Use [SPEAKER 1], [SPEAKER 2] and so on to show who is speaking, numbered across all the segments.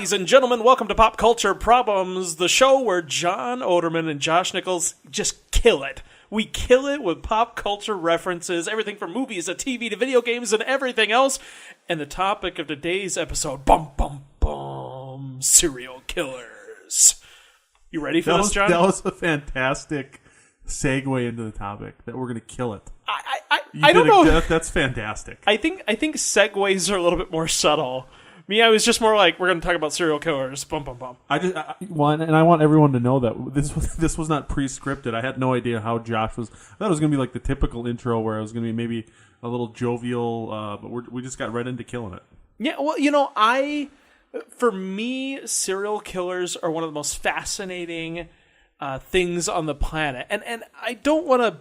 [SPEAKER 1] Ladies and gentlemen, welcome to Pop Culture Problems, the show where John Oderman and Josh Nichols just kill it. We kill it with pop culture references, everything from movies to TV to video games and everything else. And the topic of today's episode, serial killers. You ready for this, John?
[SPEAKER 2] That was a fantastic segue into the topic, that we're going to kill it.
[SPEAKER 1] I don't know.
[SPEAKER 2] That's fantastic.
[SPEAKER 1] I think segues are a little bit more subtle. Me, I was just more like, we're going to talk about serial killers.
[SPEAKER 2] I want everyone to know that this was not pre-scripted. I had no idea how Josh was. I thought it was going to be like the typical intro where it was going to be maybe a little jovial, but we just got right into killing it.
[SPEAKER 1] Yeah, well, for me, serial killers are one of the most fascinating things on the planet, and I don't want to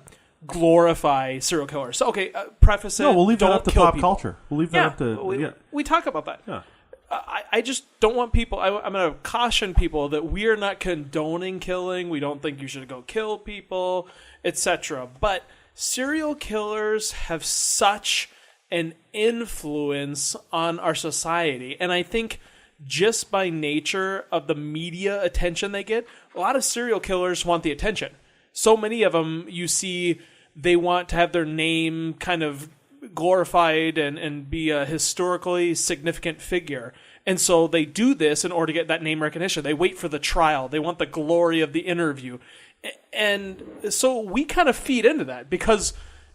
[SPEAKER 1] glorify serial killers. So, okay, preface it.
[SPEAKER 2] No, we'll leave that up to pop
[SPEAKER 1] people.
[SPEAKER 2] culture. We'll leave that up to.
[SPEAKER 1] We talk about that.
[SPEAKER 2] Yeah.
[SPEAKER 1] I just don't want people. I'm going to caution people that we are not condoning killing. We don't think you should go kill people, etc. But serial killers have such an influence on our society, and I think just by nature of the media attention they get, a lot of serial killers want the attention. So many of them, you see, they want to have their name kind of glorified and be a historically significant figure. And so they do this in order to get that name recognition. They wait for the trial. They want the glory of the interview. And so we kind of feed into that because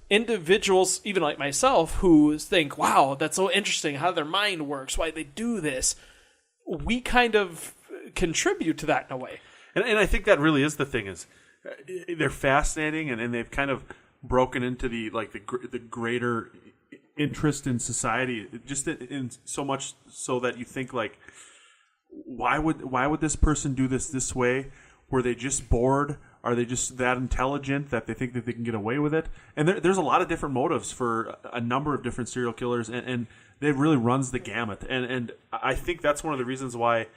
[SPEAKER 1] individuals, even like myself, who think, wow, that's so interesting how their mind works, why they do this, we kind of contribute to that in a way.
[SPEAKER 2] And I think that really is the thing, is they're fascinating, and they've kind of broken into the greater interest in society, just in so much so that you think, like, why would this person do this way? Were they just bored? Are they just that intelligent that they think that they can get away with it? And there's a lot of different motives for a number of different serial killers, and it really runs the gamut. And I think that's one of the reasons why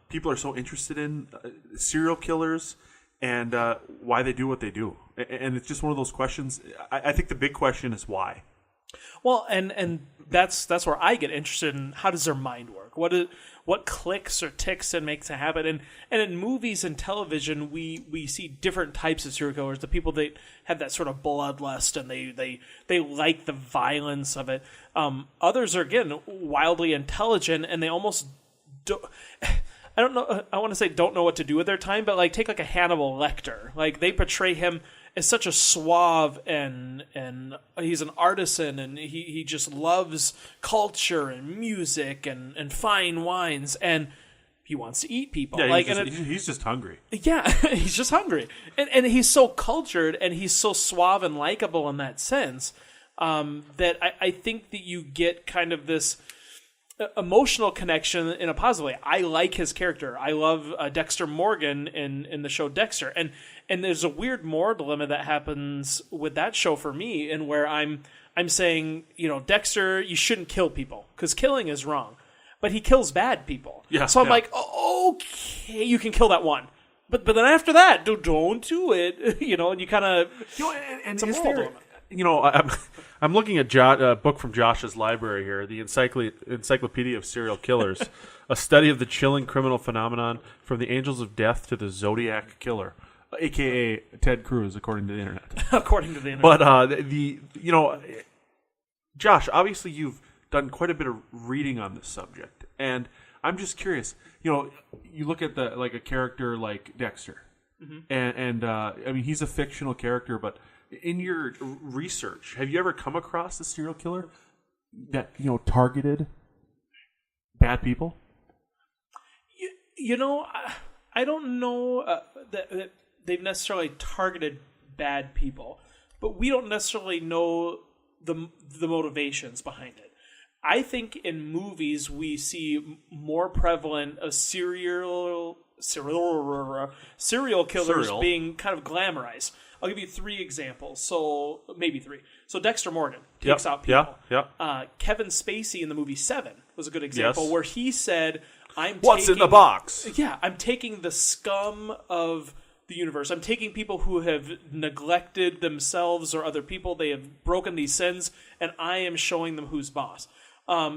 [SPEAKER 2] people are so interested in serial killers and why they do what they do. And it's just one of those questions. I think the big question is why.
[SPEAKER 1] Well, and that's where I get interested in how does their mind work? What clicks or ticks and makes it happen? And in movies and television, we see different types of serial killers. The people that have that sort of bloodlust and they like the violence of it. Others are, again, wildly intelligent, and they almost don't. I don't know. I want to say don't know what to do with their time, but take a Hannibal Lecter. Like, they portray him as such a suave and he's an artisan, and he just loves culture and music and fine wines, and he wants to eat people.
[SPEAKER 2] Yeah, he's just hungry.
[SPEAKER 1] Yeah, he's just hungry, and he's so cultured and he's so suave and likable in that sense that I think that you get kind of this emotional connection in a positive way. I like his character. I love Dexter Morgan in the show Dexter, and there's a weird moral dilemma that happens with that show for me, and where I'm saying, Dexter, you shouldn't kill people because killing is wrong, but he kills bad people.
[SPEAKER 2] Yeah,
[SPEAKER 1] so I'm like, okay, you can kill that one, but then after that, don't do it. And you kind of
[SPEAKER 2] and it's a moral dilemma. I'm looking at a book from Josh's library here, the Encyclopedia of Serial Killers, a study of the chilling criminal phenomenon from the angels of death to the Zodiac Killer, a.k.a. Ted Cruz, according to the internet.
[SPEAKER 1] According to the internet.
[SPEAKER 2] But, Josh, obviously you've done quite a bit of reading on this subject, and I'm just curious, you look at a character like Dexter, and I mean, he's a fictional character, but in your research, have you ever come across a serial killer that targeted bad people?
[SPEAKER 1] I don't know that they've necessarily targeted bad people, but we don't necessarily know the motivations behind it. I think in movies we see more prevalent of serial killers being kind of glamorized. I'll give you 3 examples. So maybe 3. So Dexter Morgan takes out people. Kevin Spacey in the movie Seven was a good example, where he said,
[SPEAKER 2] "What's in the box?"
[SPEAKER 1] Yeah, I'm taking the scum of the universe. I'm taking people who have neglected themselves or other people. They have broken these sins, and I am showing them who's boss.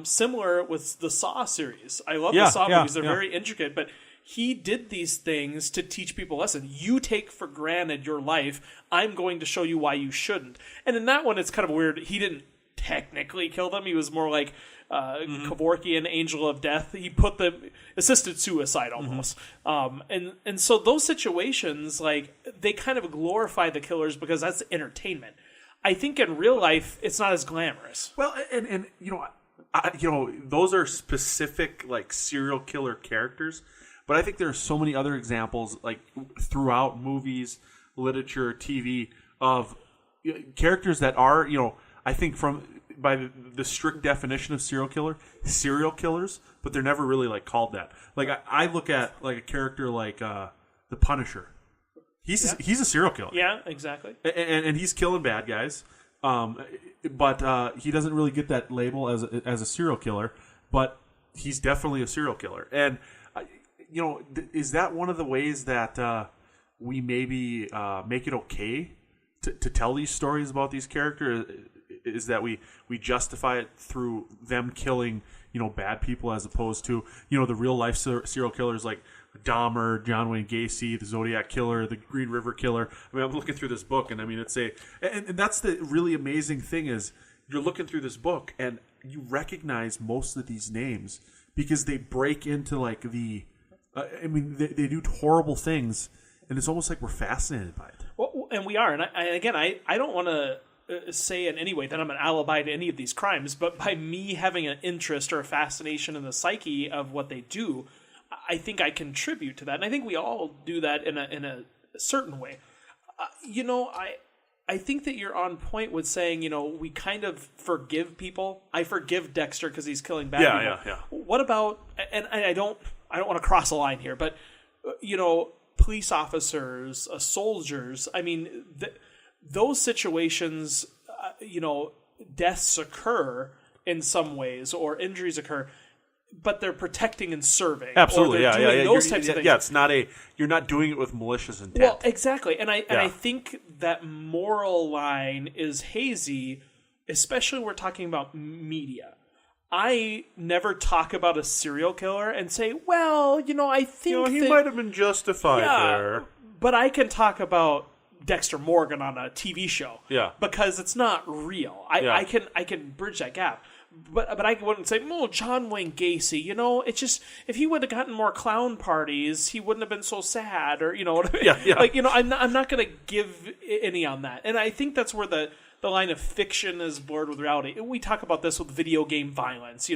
[SPEAKER 1] Similar with the Saw series. I love
[SPEAKER 2] Yeah,
[SPEAKER 1] the Saw
[SPEAKER 2] yeah,
[SPEAKER 1] movies. They're
[SPEAKER 2] yeah.
[SPEAKER 1] very intricate, but he did these things to teach people a lesson. You take for granted your life. I'm going to show you why you shouldn't. And in that one, it's kind of weird. He didn't technically kill them. He was more like Kevorkian, Angel of Death. He put them assisted suicide almost. And so those situations, like, they kind of glorify the killers because that's entertainment. I think in real life, it's not as glamorous.
[SPEAKER 2] Well, and those are specific like serial killer characters, but I think there are so many other examples like throughout movies, literature, TV of characters that are, I think by the strict definition of serial killers, but they're never really like called that. Like I look at like a character like the Punisher. He's a serial killer.
[SPEAKER 1] Yeah, exactly.
[SPEAKER 2] And he's killing bad guys. But he doesn't really get that label as a serial killer, but he's definitely a serial killer. And is that one of the ways that we maybe make it okay to tell these stories about these characters? Is that we justify it through them killing bad people as opposed to the real life serial killers like Dahmer, John Wayne Gacy, the Zodiac Killer, the Green River Killer. I mean, I'm looking through this book, and I mean, and that's the really amazing thing is you're looking through this book and you recognize most of these names because they break into like they do horrible things, and it's almost like we're fascinated by it.
[SPEAKER 1] Well, and we are, and I don't want to say in any way that I'm an alibi to any of these crimes, but by me having an interest or a fascination in the psyche of what they do, I think I contribute to that, and I think we all do that in a certain way. I think that you're on point with saying, we kind of forgive people. I forgive Dexter because he's killing bad people.
[SPEAKER 2] Yeah.
[SPEAKER 1] What about, and I don't want to cross a line here, but police officers, soldiers. I mean, those situations, deaths occur in some ways or injuries occur. But they're protecting and serving.
[SPEAKER 2] Absolutely,
[SPEAKER 1] or they're doing those types of things.
[SPEAKER 2] Yeah, it's not you're not doing it with malicious intent.
[SPEAKER 1] Well, exactly, and I think that moral line is hazy, especially when we're talking about media. I never talk about a serial killer and say, well, I think
[SPEAKER 2] he might have been justified there.
[SPEAKER 1] But I can talk about Dexter Morgan on a TV show, because it's not real. I can bridge that gap. But I wouldn't say, John Wayne Gacy, it's just, if he would have gotten more clown parties, he wouldn't have been so sad, or, what I mean?
[SPEAKER 2] Yeah.
[SPEAKER 1] Like, I'm not going to give any on that. And I think that's where the line of fiction is blurred with reality. We talk about this with video game violence,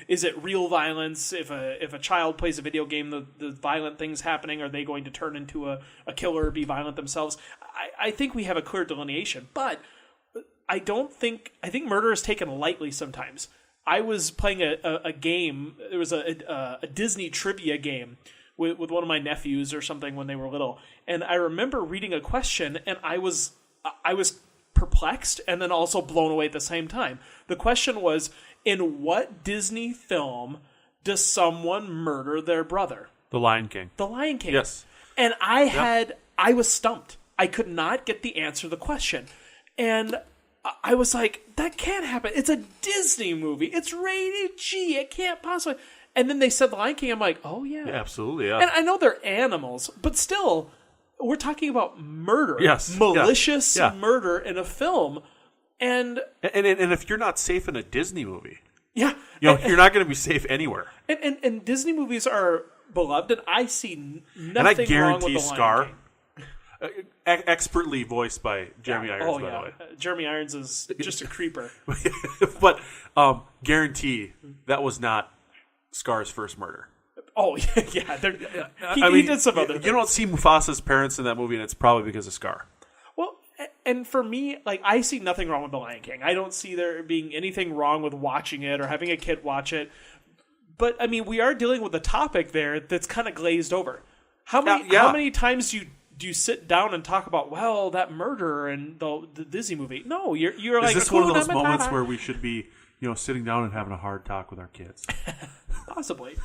[SPEAKER 1] is it real violence? If a child plays a video game, the violent things happening, are they going to turn into a killer or be violent themselves? I think we have a clear delineation, but I think murder is taken lightly sometimes. I was playing a game. There was a Disney trivia game with one of my nephews or something when they were little, and I remember reading a question, and I was perplexed and then also blown away at the same time. The question was, in what Disney film does someone murder their brother?
[SPEAKER 2] The Lion King.
[SPEAKER 1] The Lion King.
[SPEAKER 2] Yes.
[SPEAKER 1] And I was stumped. I could not get the answer to the question. And I was like, that can't happen. It's a Disney movie. It's rated G. It can't possibly. And then they said The Lion King. I'm like, oh, yeah.
[SPEAKER 2] Absolutely, yeah.
[SPEAKER 1] And I know they're animals, but still, we're talking about murder.
[SPEAKER 2] Yes.
[SPEAKER 1] Malicious murder in a film. And
[SPEAKER 2] if you're not safe in a Disney movie,
[SPEAKER 1] you're
[SPEAKER 2] not going to be safe anywhere.
[SPEAKER 1] And Disney movies are beloved, and I see nothing
[SPEAKER 2] and I
[SPEAKER 1] wrong with
[SPEAKER 2] guarantee
[SPEAKER 1] The
[SPEAKER 2] Scar,
[SPEAKER 1] Lion King.
[SPEAKER 2] Expertly voiced by Jeremy Irons, by the way.
[SPEAKER 1] Jeremy Irons is just a creeper.
[SPEAKER 2] But guarantee that was not Scar's first murder.
[SPEAKER 1] Oh, yeah. He did some other things.
[SPEAKER 2] You don't see Mufasa's parents in that movie, and it's probably because of Scar.
[SPEAKER 1] Well, and for me, I see nothing wrong with The Lion King. I don't see there being anything wrong with watching it or having a kid watch it. But, we are dealing with a topic there that's kind of glazed over. How many times do you sit down and talk about, that murder and the Disney movie? No, you're like...
[SPEAKER 2] Is this one of those moments where we should be, sitting down and having a hard talk with our kids?
[SPEAKER 1] Possibly.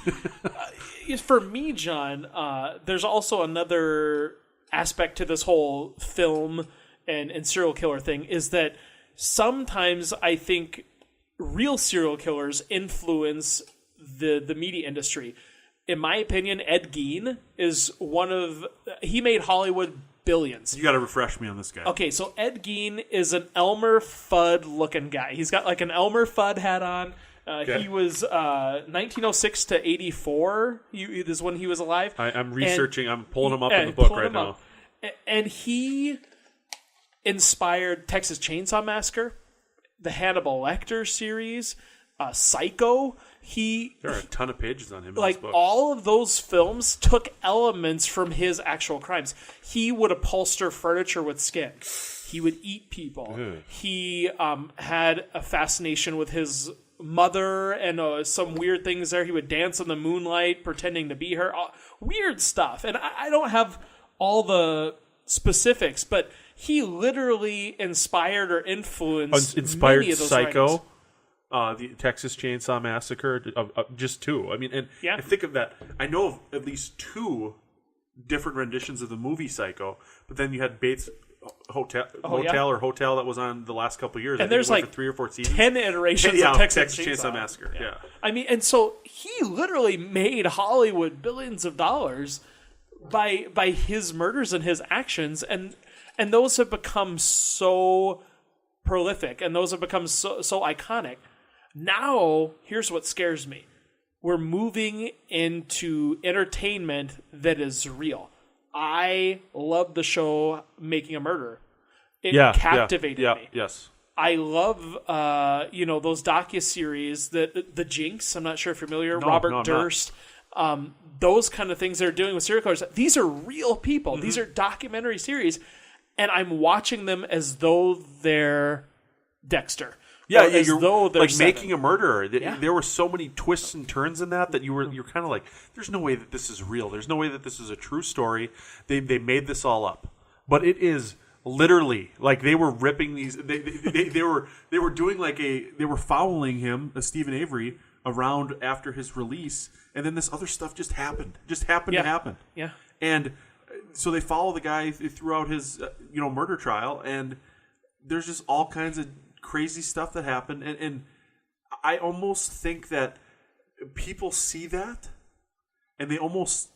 [SPEAKER 1] For me, John, there's also another aspect to this whole film and serial killer thing, is that sometimes I think real serial killers influence the media industry. In my opinion, Ed Gein is he made Hollywood billions.
[SPEAKER 2] You got to refresh me on this guy.
[SPEAKER 1] Okay, so Ed Gein is an Elmer Fudd looking guy. He's got like an Elmer Fudd hat on.
[SPEAKER 2] Okay.
[SPEAKER 1] He was 1906 to 84 is when he was alive.
[SPEAKER 2] I'm researching. I'm pulling him up in the book right now.
[SPEAKER 1] And he inspired Texas Chainsaw Massacre, the Hannibal Lecter series, Psycho.
[SPEAKER 2] There are a ton of pages on him in
[SPEAKER 1] like
[SPEAKER 2] this book.
[SPEAKER 1] all of those films took elements from his actual crimes. He would upholster furniture with skin. He would eat people. He had a fascination with his mother and some weird things there. He would dance in the moonlight pretending to be her. Weird stuff. And I don't have all the specifics, but he literally inspired or influenced many of those
[SPEAKER 2] Psycho.
[SPEAKER 1] writings.
[SPEAKER 2] The Texas Chainsaw Massacre, just two. I mean, and
[SPEAKER 1] Yeah.
[SPEAKER 2] think of that. I know of at least two different renditions of the movie Psycho, but then you had Bates Hotel that was on the last couple of years.
[SPEAKER 1] And there's like
[SPEAKER 2] for 3 or 4 seasons.
[SPEAKER 1] 10 iterations
[SPEAKER 2] Yeah,
[SPEAKER 1] of Texas
[SPEAKER 2] Chainsaw Massacre. Yeah.
[SPEAKER 1] I mean, and so he literally made Hollywood billions of dollars by his murders and his actions, and those have become so prolific, and those have become so iconic. Now, here's what scares me. We're moving into entertainment that is real. I love the show Making a Murderer. It captivated me.
[SPEAKER 2] Yes.
[SPEAKER 1] I love, those docuseries, the Jinx. I'm not sure if you're familiar. Robert Durst. Those kind of things they're doing with serial killers. These are real people. Mm-hmm. These are documentary series. And I'm watching them as though they're Dexter.
[SPEAKER 2] Yeah,
[SPEAKER 1] as though they're
[SPEAKER 2] like
[SPEAKER 1] Seven.
[SPEAKER 2] Making a Murderer. There were so many twists and turns in that you're kind of like, there's no way that this is real. There's no way that this is a true story. They made this all up, but it is literally like they were ripping these. They were doing they were following him, Stephen Avery, around after his release, and then this other stuff just happened. To happen.
[SPEAKER 1] Yeah,
[SPEAKER 2] and so they follow the guy throughout his murder trial, and there's just all kinds of crazy stuff that happened, and I almost think that people see that and they almost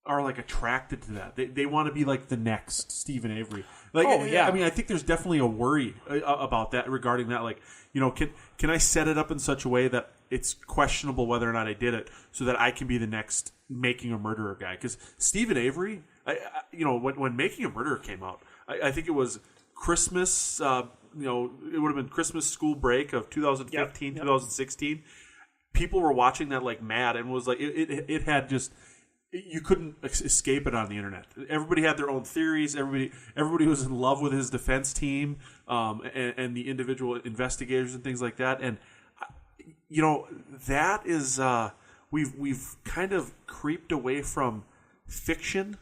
[SPEAKER 2] are like attracted to that. They want to be like the next Stephen Avery. I mean, I think there's definitely a worry about that regarding that. Like, can I set it up in such a way that it's questionable whether or not I did it, so that I can be the next Making a Murderer guy? Because Stephen Avery, when Making a Murderer came out, I think it was Christmas. It would have been Christmas school break of 2015, 2016. People were watching that like mad, and was like it had just, you couldn't escape it on the internet. Everybody had their own theories. Everybody was in love with his defense team, and the individual investigators and things like that. And that is we've kind of creeped away from fiction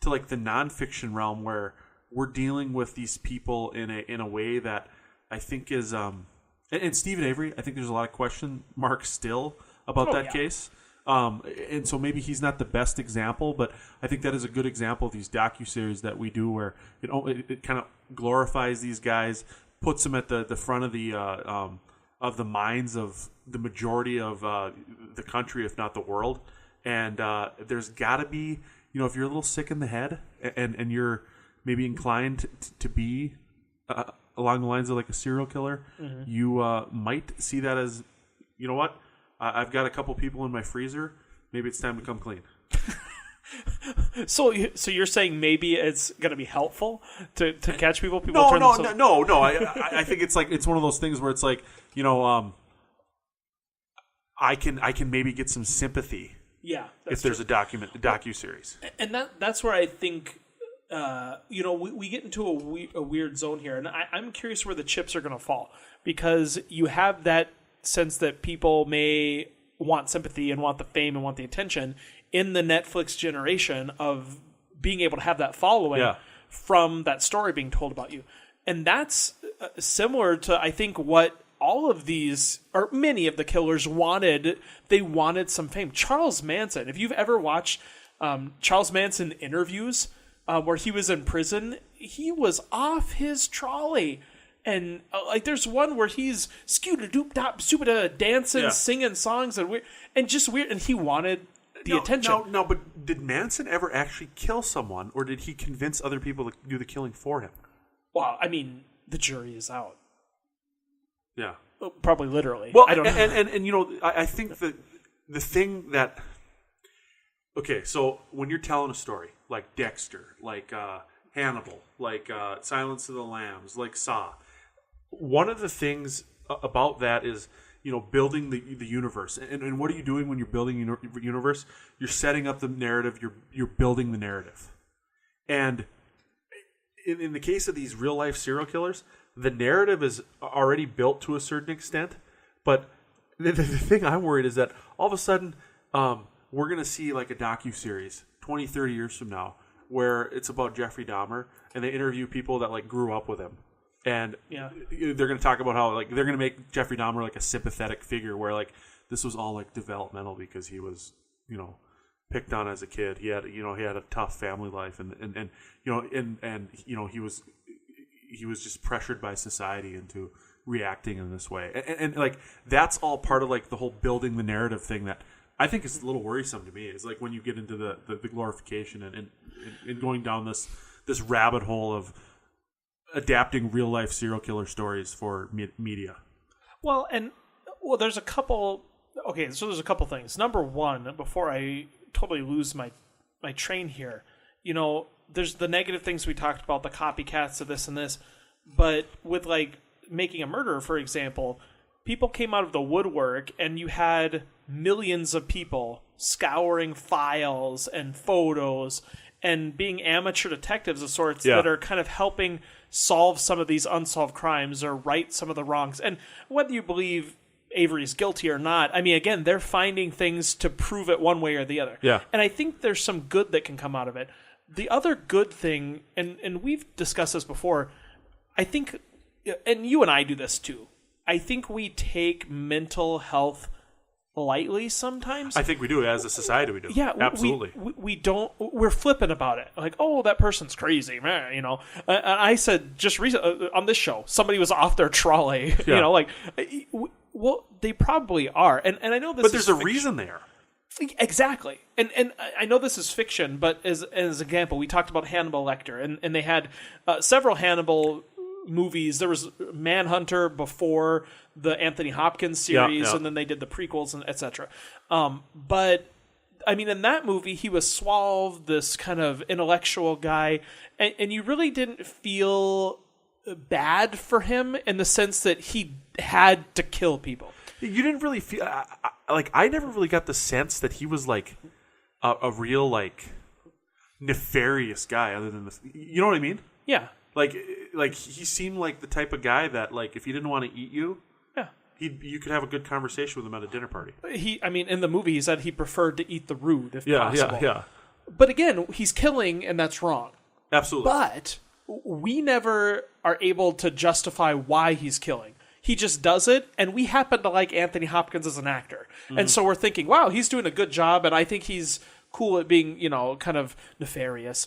[SPEAKER 2] to like the nonfiction realm, where we're dealing with these people in a way that I think is and Stephen Avery, I think there's a lot of question marks still about that case. And so maybe he's not the best example, but I think that is a good example of these docuseries that we do, where it kind of glorifies these guys, puts them at the front of the minds of the majority of the country, if not the world. And there's got to be, if you're a little sick in the head and you're maybe inclined to be along the lines of like a serial killer, you might see that as, what? I've got a couple people in my freezer. Maybe it's time to come clean.
[SPEAKER 1] So you're saying maybe it's going to be helpful to catch people?
[SPEAKER 2] No. I think it's one of those things where it's like, I can maybe get some sympathy.
[SPEAKER 1] Yeah,
[SPEAKER 2] if there's a docuseries.
[SPEAKER 1] And that's where I think we get into a weird zone here, and I'm curious where the chips are going to fall, because you have that sense that people may want sympathy and want the fame and want the attention in the Netflix generation of being able to have that following from that story being told about you. And that's similar to, I think, what all of these, or many of the killers wanted. They wanted some fame. Charles Manson, if you've ever watched Charles Manson interviews where he was in prison, he was off his trolley And like, there's one where he's scooter doop dop super dancing,
[SPEAKER 2] Yeah.
[SPEAKER 1] singing songs and weird, and just weird. And he wanted the attention.
[SPEAKER 2] No, but did Manson ever actually kill someone, or did he convince other people to do the killing for him?
[SPEAKER 1] Well, I mean, the jury is out.
[SPEAKER 2] Yeah.
[SPEAKER 1] Probably literally.
[SPEAKER 2] Well,
[SPEAKER 1] I don't know.
[SPEAKER 2] And you know, I think that the thing that, okay, so when you're telling a story like Dexter, like Hannibal, like Silence of the Lambs, like Saw, one of the things about that is, you know, building the universe. And what are you doing when you're building a universe? You're setting up the narrative. You're building the narrative. And in the case of these real life serial killers, the narrative is already built to a certain extent. But the thing I'm worried is that all of a sudden we're going to see like a docuseries 20, 30 years from now where it's about Jeffrey Dahmer, and they interview people that like grew up with him. And they're going to talk about how like they're going to make Jeffrey Dahmer like a sympathetic figure, where like this was all like developmental because he was, you know, picked on as a kid. He had a tough family life, and you know he was just pressured by society into reacting in this way. And like that's all part of like the whole building the narrative thing that I think is a little worrisome to me. Is like when you get into the glorification and going down this rabbit hole of adapting real life serial killer stories for media.
[SPEAKER 1] Well, there's a couple. Okay, so there's a couple things. Number one, before I totally lose my train here, you know, there's the negative things we talked about, the copycats of this and this, but with like Making a Murderer, for example, people came out of the woodwork, and you had millions of people scouring files and photos and being amateur detectives of sorts that are kind of helping solve some of these unsolved crimes or right some of the wrongs. And whether you believe Avery's guilty or not, I mean, again, they're finding things to prove it one way or the other.
[SPEAKER 2] Yeah.
[SPEAKER 1] And I think there's some good that can come out of it. The other good thing, and we've discussed this before, I think, and you and I do this too, I think we take mental health lightly sometimes.
[SPEAKER 2] I think we do, as a society we do.
[SPEAKER 1] Yeah,
[SPEAKER 2] absolutely.
[SPEAKER 1] We don't. We're flippant about it. Like, oh, that person's crazy, man. You know. I said just recently on this show, somebody was off their trolley.
[SPEAKER 2] Yeah.
[SPEAKER 1] You know, like, well, they probably are, and I know this.
[SPEAKER 2] But there's a reason there.
[SPEAKER 1] Exactly, and I know this is fiction, but as an example, we talked about Hannibal Lecter, and they had several Hannibal movies. There was Manhunter before the Anthony Hopkins series, and then they did the prequels and etc. But I mean, in that movie, he was suave, this kind of intellectual guy, and you really didn't feel bad for him in the sense that he had to kill people.
[SPEAKER 2] You didn't really feel like I never really got the sense that he was like a real like nefarious guy, other than this. You know what I mean?
[SPEAKER 1] Yeah.
[SPEAKER 2] Like he seemed like the type of guy that like if he didn't want to eat you, you could have a good conversation with him at a dinner party.
[SPEAKER 1] I mean, in the movie, he said he preferred to eat the rude if possible.
[SPEAKER 2] Yeah.
[SPEAKER 1] But again, he's killing, and that's wrong.
[SPEAKER 2] Absolutely.
[SPEAKER 1] But we never are able to justify why he's killing. He just does it, and we happen to like Anthony Hopkins as an actor. Mm-hmm. And so we're thinking, wow, he's doing a good job, and I think he's cool at being, you know, kind of nefarious.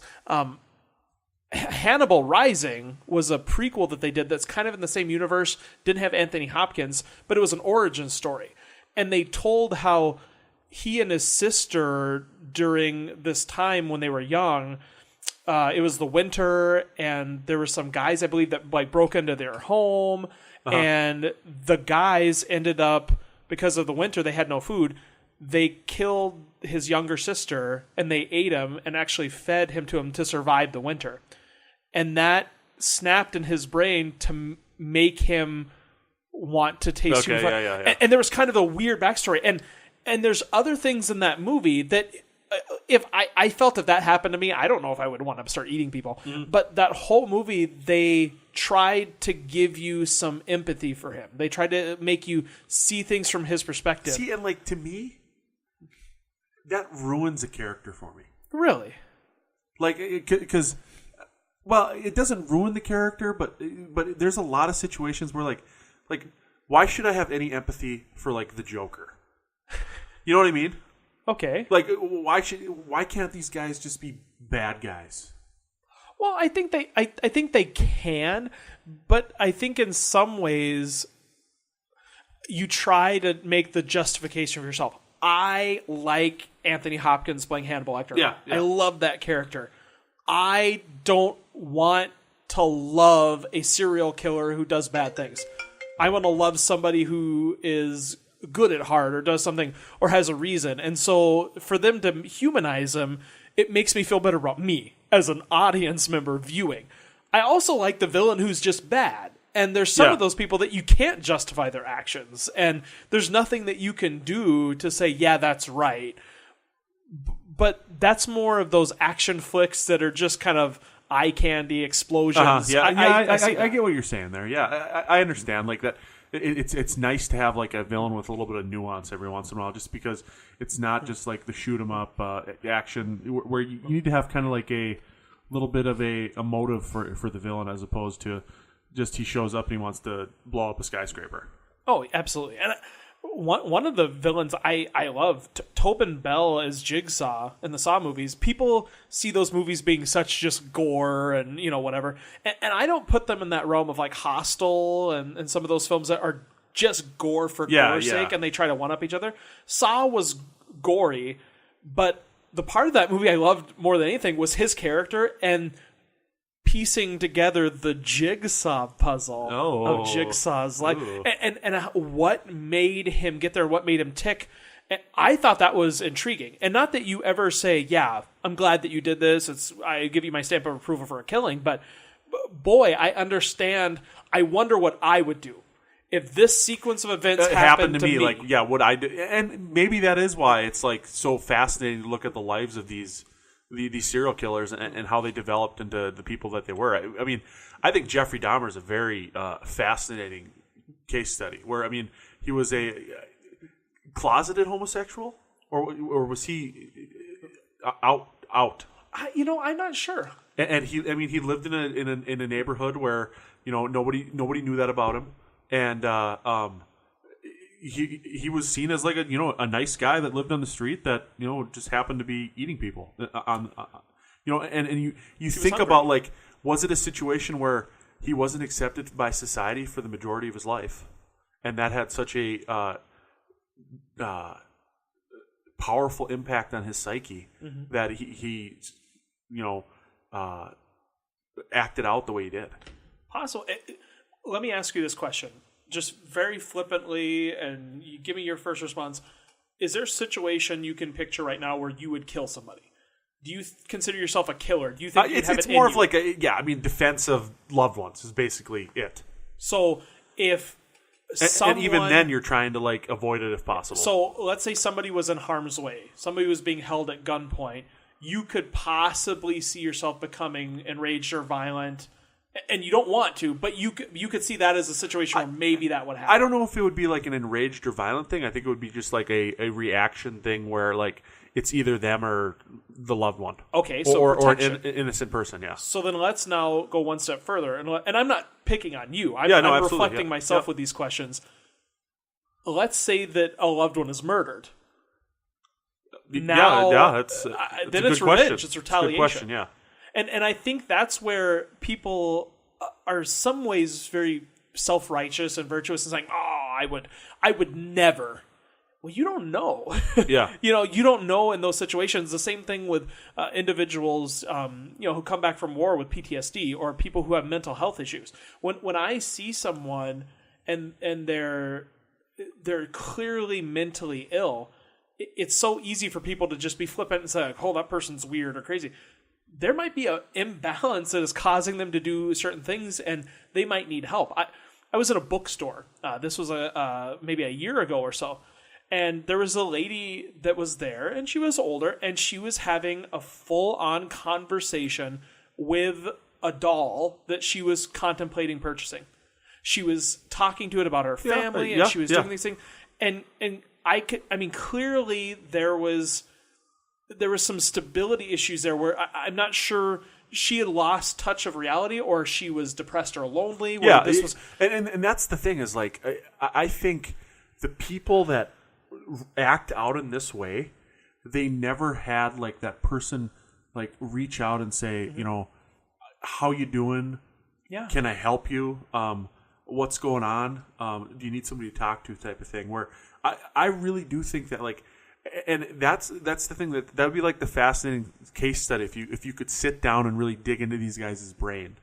[SPEAKER 1] Hannibal Rising was a prequel that they did that's kind of in the same universe, didn't have Anthony Hopkins, but it was an origin story. And they told how he and his sister, during this time when they were young, it was the winter, and there were some guys, I believe, that like broke into their home, and the guys ended up, because of the winter, they had no food, they killed his younger sister, and they ate him and actually fed him to him to survive the winter. And that snapped in his brain to make him want to taste human flesh.
[SPEAKER 2] Yeah.
[SPEAKER 1] And there was kind of a weird backstory. And there's other things in that movie that if I felt if that happened to me, I don't know if I would want to start eating people. Mm. But that whole movie, they tried to give you some empathy for him. They tried to make you see things from his perspective.
[SPEAKER 2] See, and like to me, that ruins a character for me.
[SPEAKER 1] Really?
[SPEAKER 2] Like, because, well, it doesn't ruin the character, but there's a lot of situations where like, why should I have any empathy for like the Joker? You know what I mean?
[SPEAKER 1] Okay.
[SPEAKER 2] Like, why can't these guys just be bad guys?
[SPEAKER 1] Well, I think I think they can, but I think in some ways you try to make the justification for yourself. I like Anthony Hopkins playing Hannibal Lecter.
[SPEAKER 2] Yeah.
[SPEAKER 1] I love that character. I don't want to love a serial killer who does bad things. I want to love somebody who is good at heart or does something or has a reason. And so for them to humanize him, it makes me feel better about me as an audience member viewing. I also like the villain who's just bad. And there's some of those people that you can't justify their actions. And there's nothing that you can do to say, yeah, that's right. But that's more of those action flicks that are just kind of eye candy explosions.
[SPEAKER 2] I get what you're saying there. Yeah, I understand. Like that, it's nice to have like a villain with a little bit of nuance every once in a while, just because it's not just like the shoot 'em up action where you need to have kind of like a little bit of a motive for the villain, as opposed to just he shows up and he wants to blow up a skyscraper.
[SPEAKER 1] Oh, absolutely. And one of the villains I love, Tobin Bell as Jigsaw in the Saw movies. People see those movies being such just gore and, you know, whatever. And I don't put them in that realm of like Hostel and some of those films that are just gore for gore's sake and they try to one-up each other. Saw was gory, but the part of that movie I loved more than anything was his character and piecing together the jigsaw puzzle of Jigsaw's life, and what made him get there, what made him tick. And I thought that was intriguing, and not that you ever say, "Yeah, I'm glad that you did this. I give you my stamp of approval for a killing." But boy, I understand. I wonder what I would do if this sequence of events happened to me.
[SPEAKER 2] Like, yeah, what I do, and maybe that is why it's like so fascinating to look at the lives of these serial killers and how they developed into the people that they were. I mean, I think Jeffrey Dahmer is a very fascinating case study where, I mean, he was a closeted homosexual or was he out?
[SPEAKER 1] I'm not sure.
[SPEAKER 2] And he lived in a neighborhood where, you know, nobody knew that about him. And, he was seen as like a nice guy that lived on the street that, you know, just happened to be eating people on, you know, and you think
[SPEAKER 1] hungry.
[SPEAKER 2] about like, was it a situation where he wasn't accepted by society for the majority of his life, and that had such a powerful impact on his psyche that he you know acted out the way he did.
[SPEAKER 1] Possible. Let me ask you this question. Just very flippantly, and you give me your first response. Is there a situation you can picture right now where you would kill somebody? Do you consider yourself a killer? Do you think
[SPEAKER 2] it's more of like defense of loved ones is basically it.
[SPEAKER 1] So if
[SPEAKER 2] and even then you're trying to like avoid it if possible.
[SPEAKER 1] So let's say somebody was in harm's way. Somebody was being held at gunpoint. You could possibly see yourself becoming enraged or violent. And you don't want to, but you could see that as a situation where maybe that would happen.
[SPEAKER 2] I don't know if it would be like an enraged or violent thing. I think it would be just like a reaction thing where like it's either them or the loved one.
[SPEAKER 1] Okay, so
[SPEAKER 2] or an innocent person. Yeah.
[SPEAKER 1] So then let's now go one step further, and I'm not picking on you. I'm reflecting myself with these questions. Let's say that a loved one is murdered. Now,
[SPEAKER 2] that's
[SPEAKER 1] then
[SPEAKER 2] a
[SPEAKER 1] it's
[SPEAKER 2] good
[SPEAKER 1] revenge.
[SPEAKER 2] question.
[SPEAKER 1] It's retaliation.
[SPEAKER 2] It's a good question. Yeah.
[SPEAKER 1] And I think that's where people are some ways very self-righteous and virtuous and saying, "Oh, I would never." Well, you don't know.
[SPEAKER 2] Yeah.
[SPEAKER 1] You don't know in those situations. The same thing with individuals, who come back from war with PTSD or people who have mental health issues. When I see someone and they're clearly mentally ill, it's so easy for people to just be flippant and say, "Oh, that person's weird or crazy." There might be an imbalance that is causing them to do certain things, and they might need help. I was in a bookstore. This was maybe a year ago or so, and there was a lady that was there, and she was older, and she was having a full-on conversation with a doll that she was contemplating purchasing. She was talking to it about her family, and she was doing these things, and clearly there was some stability issues there where I'm not sure she had lost touch of reality or she was depressed or lonely.
[SPEAKER 2] And that's the thing is like, I think the people that act out in this way, they never had like that person like reach out and say, how you doing?
[SPEAKER 1] Yeah.
[SPEAKER 2] Can I help you? What's going on? Do you need somebody to talk to? Type of thing. Where I really do think that like, and that's the thing that would be like the fascinating case study if you could sit down and really dig into these guys' brain.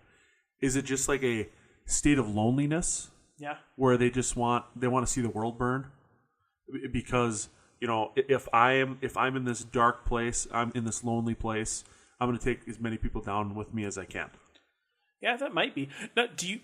[SPEAKER 2] Is it just like a state of loneliness?
[SPEAKER 1] Yeah.
[SPEAKER 2] Where they want to see the world burn because if I'm in this dark place, I'm in this lonely place, I'm going to take as many people down with me as I can.
[SPEAKER 1] Yeah, that might be. Now, do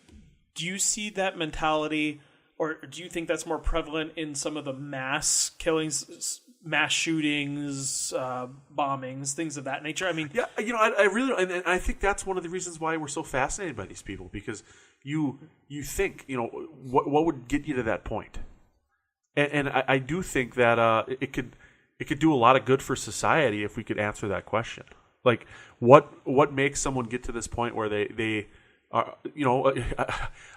[SPEAKER 1] you see that mentality, or do you think that's more prevalent in some of the mass killings, mass shootings, bombings, things of that nature? I mean,
[SPEAKER 2] yeah, I really, and I think that's one of the reasons why we're so fascinated by these people, because you think, what would get you to that point, and I do think that it could do a lot of good for society if we could answer that question. Like, what makes someone get to this point where they are,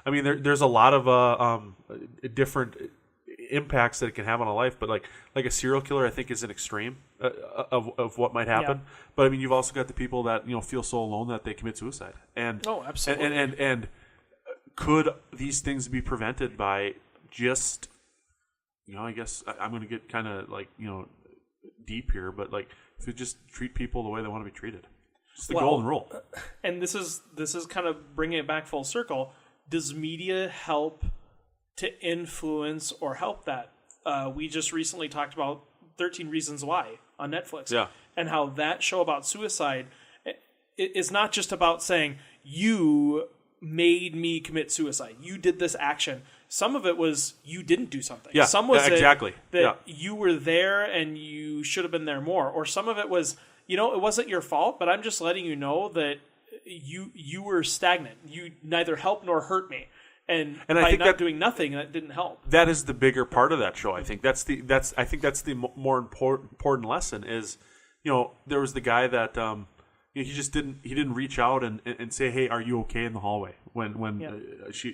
[SPEAKER 2] I mean, there's a lot of different impacts that it can have on a life, but like a serial killer, I think, is an extreme of what might happen. Yeah. But I mean, you've also got the people that feel so alone that they commit suicide. And
[SPEAKER 1] absolutely.
[SPEAKER 2] And could these things be prevented by just, I guess I'm going to get kind of like deep here, but like, if you just treat people the way they want to be treated. It's the golden rule.
[SPEAKER 1] And this is kind of bringing it back full circle. Does media help to influence or help that? We just recently talked about 13 Reasons Why on Netflix.
[SPEAKER 2] Yeah.
[SPEAKER 1] And how that show about suicide is not just about saying, you made me commit suicide. You did this action. Some of it was you didn't do something.
[SPEAKER 2] Yeah,
[SPEAKER 1] some was
[SPEAKER 2] exactly.
[SPEAKER 1] that you were there and you should have been there more. Or some of it was, it wasn't your fault, but I'm just letting you know that you were stagnant. You neither helped nor hurt me. And by
[SPEAKER 2] I think
[SPEAKER 1] not doing nothing, that didn't help.
[SPEAKER 2] That is the bigger part of that show. I think that's the more important lesson is, there was the guy that he just didn't reach out and say, hey, are you okay in the hallway when she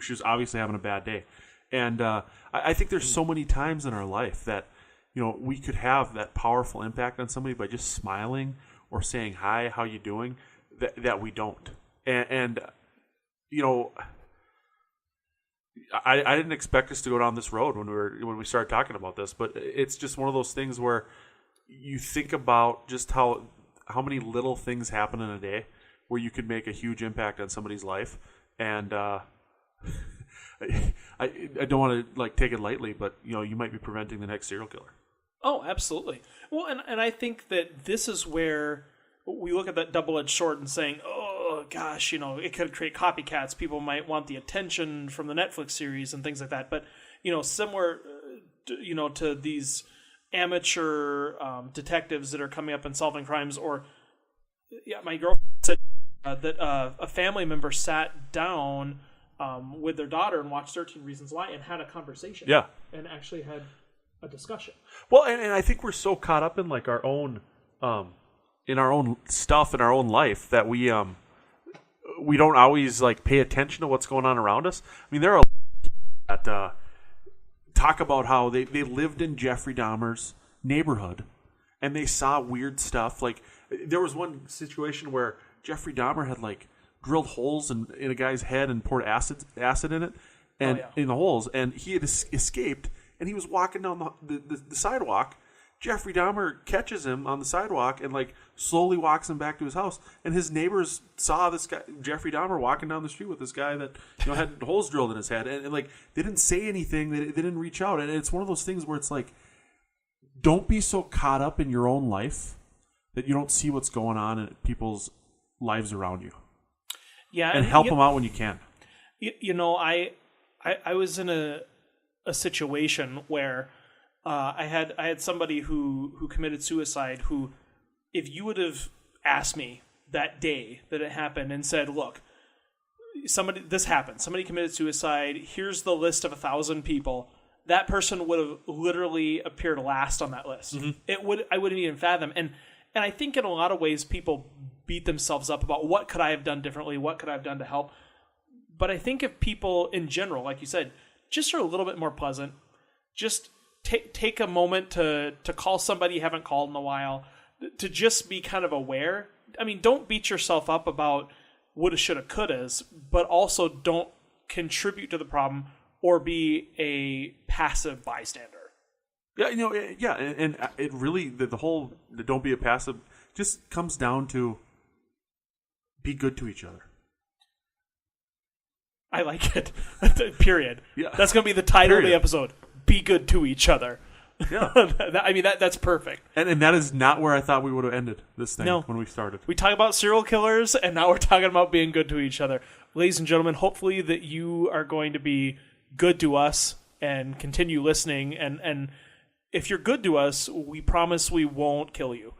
[SPEAKER 2] was obviously having a bad day. And I think there's so many times in our life that we could have that powerful impact on somebody by just smiling or saying hi, how you doing, that we don't. And I didn't expect us to go down this road when we started talking about this, but it's just one of those things where you think about just how many little things happen in a day where you could make a huge impact on somebody's life. And I don't want to take it lightly, but you might be preventing the next serial killer.
[SPEAKER 1] Oh, absolutely. Well, and I think that this is where we look at that double-edged sword and saying, oh gosh, it could create copycats. People might want the attention from the Netflix series and things like that. But similar, to these amateur detectives that are coming up and solving crimes, or my girlfriend said that a family member sat down with their daughter and watched 13 Reasons Why and had a conversation.
[SPEAKER 2] Yeah, and
[SPEAKER 1] actually had a discussion.
[SPEAKER 2] Well, and I think we're so caught up in our own in our own stuff in our own life that we don't always pay attention to what's going on around us. I mean, there are that talk about how they lived in Jeffrey Dahmer's neighborhood and they saw weird stuff. Like, there was one situation where Jeffrey Dahmer had drilled holes in a guy's head and poured acid in it and in the holes, and he had escaped, and he was walking down the sidewalk. Jeffrey Dahmer catches him on the sidewalk and slowly walks him back to his house. And his neighbors saw this guy, Jeffrey Dahmer, walking down the street with this guy that had holes drilled in his head. And they didn't say anything. They didn't reach out. And it's one of those things where it's don't be so caught up in your own life that you don't see what's going on in people's lives around you.
[SPEAKER 1] Yeah,
[SPEAKER 2] and help them out when you can.
[SPEAKER 1] I was in a situation where I had somebody who committed suicide who, if you would have asked me that day that it happened and said, look, this happened, somebody committed suicide, here's the list of 1,000 people, that person would have literally appeared last on that list. Mm-hmm. I wouldn't even fathom. And I think in a lot of ways people beat themselves up about what could I have done differently, what could I have done to help. But I think if people in general, like you said, just are a little bit more pleasant, just take a moment to call somebody you haven't called in a while, to just be kind of aware. I mean, don't beat yourself up about woulda, shoulda, couldas, but also don't contribute to the problem or be a passive bystander.
[SPEAKER 2] Yeah, and it really the whole the don't be a passive just comes down to be good to each other.
[SPEAKER 1] I like it. Period.
[SPEAKER 2] Yeah.
[SPEAKER 1] That's going to be the title of the
[SPEAKER 2] Period.
[SPEAKER 1] episode. Be good to each other.
[SPEAKER 2] Yeah.
[SPEAKER 1] I mean, that's perfect.
[SPEAKER 2] And that is not where I thought we would have ended this thing
[SPEAKER 1] No.
[SPEAKER 2] when we started.
[SPEAKER 1] We talk about serial killers, and now we're talking about being good to each other. Ladies and gentlemen, hopefully that you are going to be good to us and continue listening. And if you're good to us, we promise we won't kill you.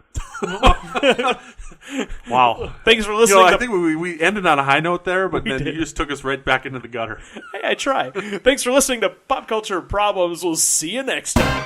[SPEAKER 2] Wow.
[SPEAKER 1] Thanks for listening.
[SPEAKER 2] I think we ended on a high note there, but then
[SPEAKER 1] did.
[SPEAKER 2] you just took us right back into the gutter.
[SPEAKER 1] I try. Thanks for listening to Pop Culture Problems. We'll see you next time.